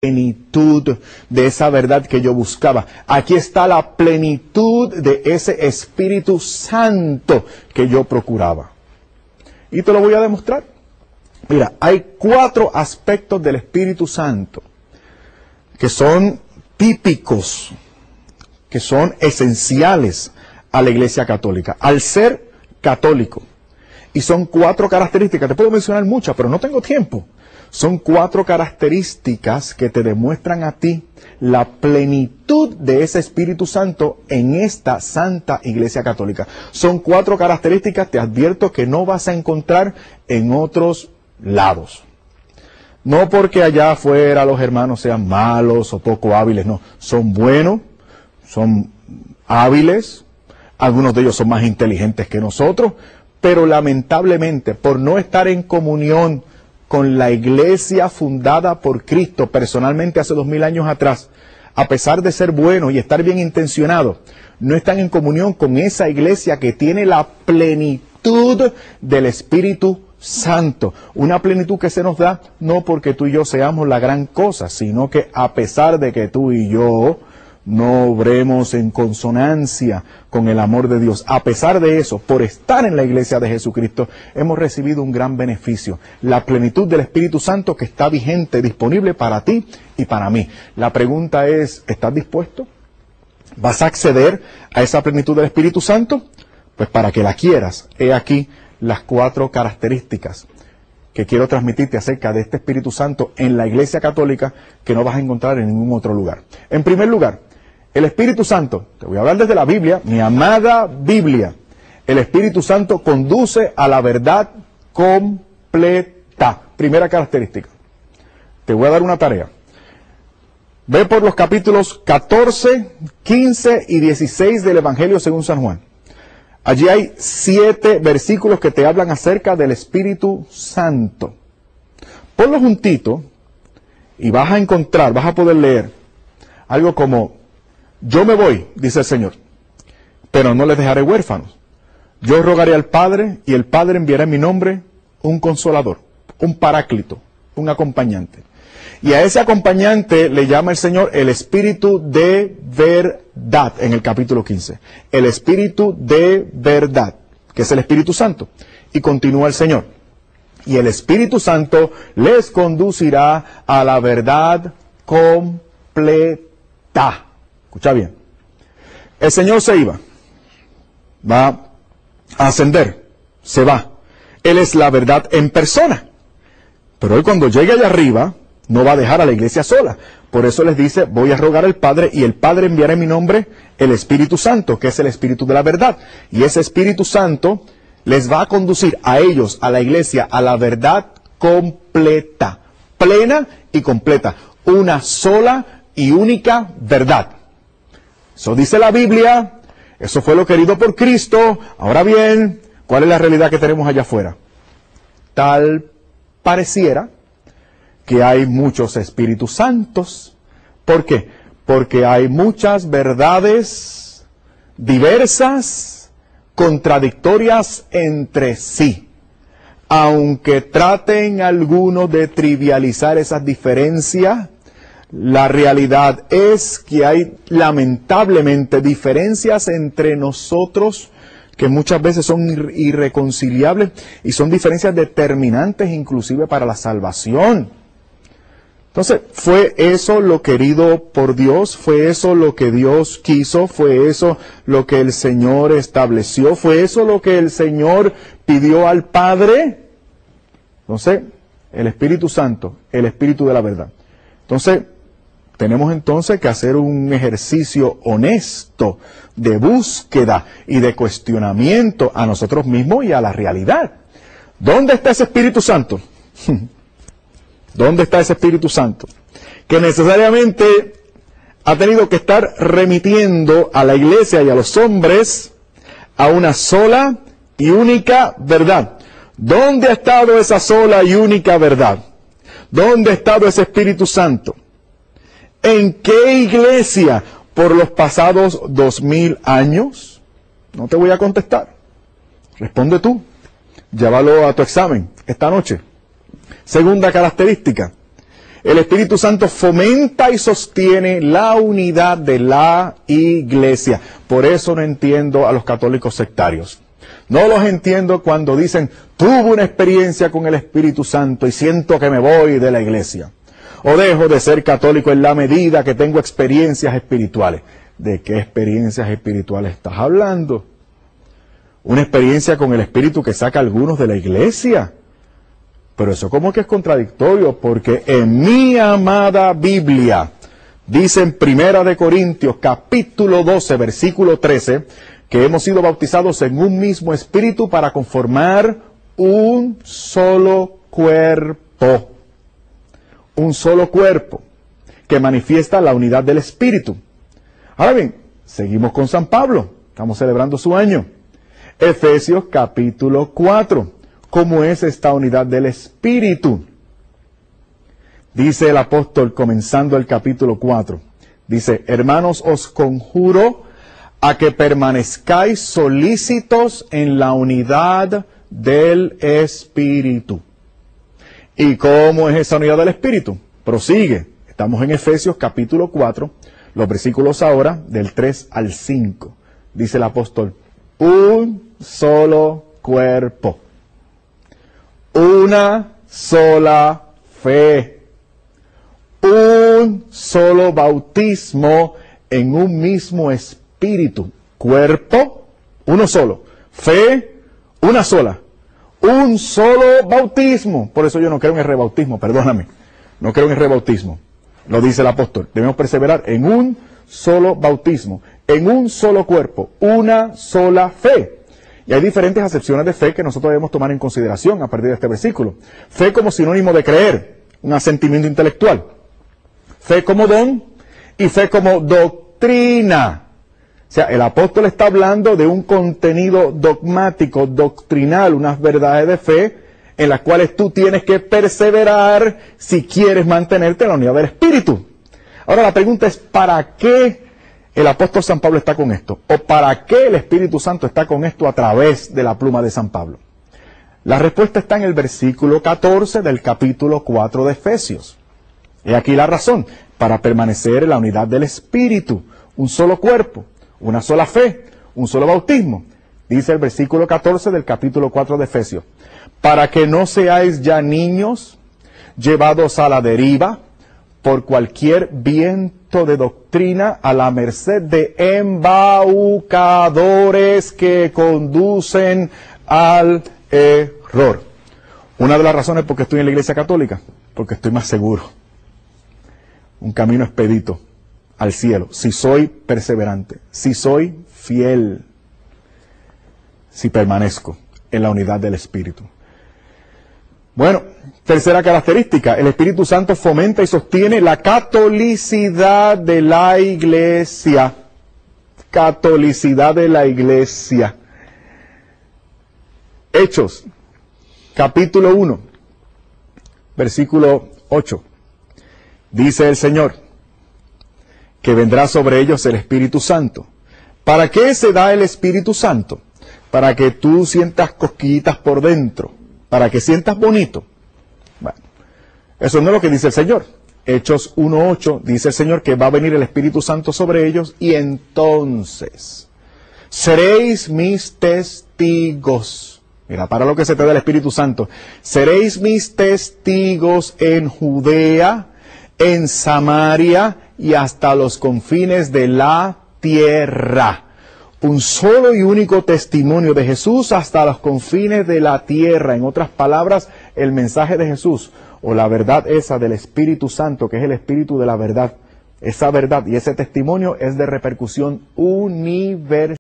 plenitud de esa verdad que yo buscaba. Aquí está la plenitud de ese Espíritu Santo que yo procuraba. Y te lo voy a demostrar. Mira, hay 4 aspectos del Espíritu Santo que son típicos, que son esenciales a la Iglesia Católica, al ser católico. Y son 4 características, te puedo mencionar muchas, pero no tengo tiempo. Son 4 características que te demuestran a ti la plenitud de ese Espíritu Santo en esta Santa Iglesia Católica. Son 4 características, te advierto, que no vas a encontrar en otros lados. No porque allá afuera los hermanos sean malos o poco hábiles, no. Son buenos, son hábiles, algunos de ellos son más inteligentes que nosotros, pero lamentablemente por no estar en comunión con la iglesia fundada por Cristo personalmente hace 2000 años atrás, a pesar de ser buenos y estar bien intencionados, no están en comunión con esa iglesia que tiene la plenitud del Espíritu Santo. Una plenitud que se nos da no porque tú y yo seamos la gran cosa, sino que a pesar de que tú y yo no obremos en consonancia con el amor de Dios, a pesar de eso, por estar en la iglesia de Jesucristo, hemos recibido un gran beneficio, la plenitud del Espíritu Santo que está vigente, disponible para ti y para mí. La pregunta es, ¿estás dispuesto? ¿Vas a acceder a esa plenitud del Espíritu Santo? Pues para que la quieras, he aquí las 4 características que quiero transmitirte acerca de este Espíritu Santo en la Iglesia Católica que no vas a encontrar en ningún otro lugar. En primer lugar, el Espíritu Santo, te voy a hablar desde la Biblia, mi amada Biblia. El Espíritu Santo conduce a la verdad completa. Primera característica. Te voy a dar una tarea. Ve por los capítulos 14, 15 y 16 del Evangelio según San Juan. Allí hay 7 versículos que te hablan acerca del Espíritu Santo. Ponlo juntito y vas a encontrar, vas a poder leer algo como: yo me voy, dice el Señor, pero no les dejaré huérfanos. Yo rogaré al Padre y el Padre enviará en mi nombre un consolador, un paráclito, un acompañante. Y a ese acompañante le llama el Señor el Espíritu de verdad, en el capítulo 15. El Espíritu de verdad, que es el Espíritu Santo. Y continúa el Señor: y el Espíritu Santo les conducirá a la verdad completa. Escucha bien. El Señor se iba. Va a ascender. Se va. Él es la verdad en persona. Pero Él cuando llegue allá arriba, no va a dejar a la iglesia sola. Por eso les dice: voy a rogar al Padre y el Padre enviará en mi nombre el Espíritu Santo, que es el Espíritu de la verdad. Y ese Espíritu Santo les va a conducir a ellos, a la iglesia, a la verdad completa, plena y completa. Una sola y única verdad. Eso dice la Biblia, eso fue lo querido por Cristo. Ahora bien, ¿cuál es la realidad que tenemos allá afuera? Tal pareciera que hay muchos Espíritus Santos. ¿Por qué? Porque hay muchas verdades diversas, contradictorias entre sí. Aunque traten algunos de trivializar esas diferencias, la realidad es que hay lamentablemente diferencias entre nosotros que muchas veces son irreconciliables y son diferencias determinantes inclusive para la salvación. Entonces, ¿fue eso lo querido por Dios? ¿Fue eso lo que Dios quiso? ¿Fue eso lo que el Señor estableció? ¿Fue eso lo que el Señor pidió al Padre? Entonces, el Espíritu Santo, el Espíritu de la verdad. Entonces, tenemos entonces que hacer un ejercicio honesto de búsqueda y de cuestionamiento a nosotros mismos y a la realidad. ¿Dónde está ese Espíritu Santo? ¿Dónde está ese Espíritu Santo? Que necesariamente ha tenido que estar remitiendo a la iglesia y a los hombres a una sola y única verdad. ¿Dónde ha estado esa sola y única verdad? ¿Dónde ha estado ese Espíritu Santo? ¿En qué iglesia por los pasados 2000 años? No te voy a contestar. Responde tú. Llévalo a tu examen esta noche. Segunda característica. El Espíritu Santo fomenta y sostiene la unidad de la iglesia. Por eso no entiendo a los católicos sectarios. No los entiendo cuando dicen, tuve una experiencia con el Espíritu Santo y siento que me voy de la iglesia. O dejo de ser católico en la medida que tengo experiencias espirituales. ¿De qué experiencias espirituales estás hablando? Una experiencia con el Espíritu que saca a algunos de la iglesia. Pero eso como que es contradictorio, porque en mi amada Biblia, dice en 1 Corintios capítulo 12, versículo 13, que hemos sido bautizados en un mismo Espíritu para conformar un solo cuerpo. Un solo cuerpo que manifiesta la unidad del Espíritu. Ahora bien, seguimos con San Pablo. Estamos celebrando su año. Efesios capítulo 4. ¿Cómo es esta unidad del Espíritu? Dice el apóstol comenzando el capítulo 4. Dice, hermanos, os conjuro a que permanezcáis solícitos en la unidad del Espíritu. ¿Y cómo es esa unidad del Espíritu? Prosigue. Estamos en Efesios capítulo 4, los versículos ahora del 3 al 5. Dice el apóstol, un solo cuerpo, una sola fe, un solo bautismo en un mismo Espíritu. Cuerpo, uno solo. Fe, una sola. Un solo bautismo. Por eso yo no creo en el rebautismo, perdóname. No creo en el rebautismo. Lo dice el apóstol. Debemos perseverar en un solo bautismo, en un solo cuerpo, una sola fe. Y hay diferentes acepciones de fe que nosotros debemos tomar en consideración a partir de este versículo. Fe como sinónimo de creer, un asentimiento intelectual. Fe como don y fe como doctrina. O sea, el apóstol está hablando de un contenido dogmático, doctrinal, unas verdades de fe en las cuales tú tienes que perseverar si quieres mantenerte en la unidad del Espíritu. Ahora la pregunta es, ¿para qué el apóstol San Pablo está con esto? ¿O para qué el Espíritu Santo está con esto a través de la pluma de San Pablo? La respuesta está en el versículo 14 del capítulo 4 de Efesios. He aquí la razón, para permanecer en la unidad del Espíritu, un solo cuerpo, una sola fe, un solo bautismo. Dice el versículo 14 del capítulo 4 de Efesios. Para que no seáis ya niños, llevados a la deriva, por cualquier viento de doctrina, a la merced de embaucadores que conducen al error. Una de las razones por qué estoy en la Iglesia Católica, porque estoy más seguro. Un camino expedito al cielo, si soy perseverante, si soy fiel, si permanezco en la unidad del Espíritu. Bueno, tercera característica, el Espíritu Santo fomenta y sostiene la catolicidad de la Iglesia. Catolicidad de la Iglesia. Hechos, capítulo 1, versículo 8. Dice el Señor, que vendrá sobre ellos el Espíritu Santo. ¿Para qué se da el Espíritu Santo? Para que tú sientas cosquillitas por dentro, para que sientas bonito. Bueno, eso no es lo que dice el Señor. Hechos 1:8 dice el Señor que va a venir el Espíritu Santo sobre ellos y entonces seréis mis testigos. Mira, para lo que se te da el Espíritu Santo. Seréis mis testigos en Judea, en Samaria y hasta los confines de la tierra. Un solo y único testimonio de Jesús hasta los confines de la tierra. En otras palabras, el mensaje de Jesús o la verdad esa del Espíritu Santo, que es el Espíritu de la verdad. Esa verdad y ese testimonio es de repercusión universal.